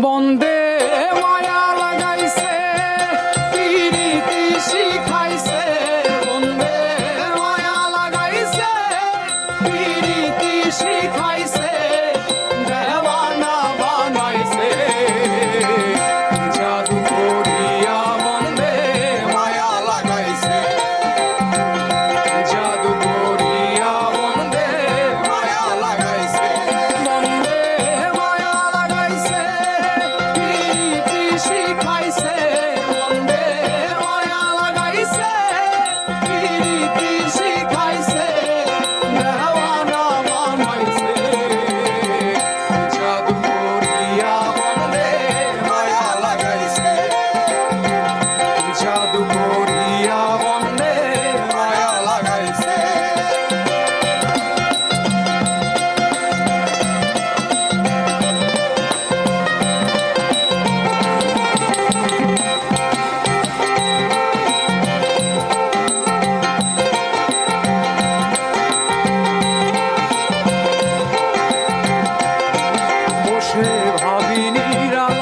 বন্দে মায়া লাগাইছে পিরিতি শিখাইছে বন্দে মায়া লাগাইছে পিরিতি শিখাইছে দেওয়ানা বানাইছে জাদু করিয়া বন্দে মায়া লাগাইছে জাদু করিয়া বন্দে মায়া লাগাইছে বন্দে মায়া লাগাইছে পিরিতি শিখাইছে বন্দে মায়া লাগাইছে পিরিতি শিখাইছে দেওয়ানা বানাইছে জাদু করিয়া বন্দে মায়া লাগাইছে জাদু করিয়া বন্দে মায়া লাগাইছে বসে ভাবি নিরালা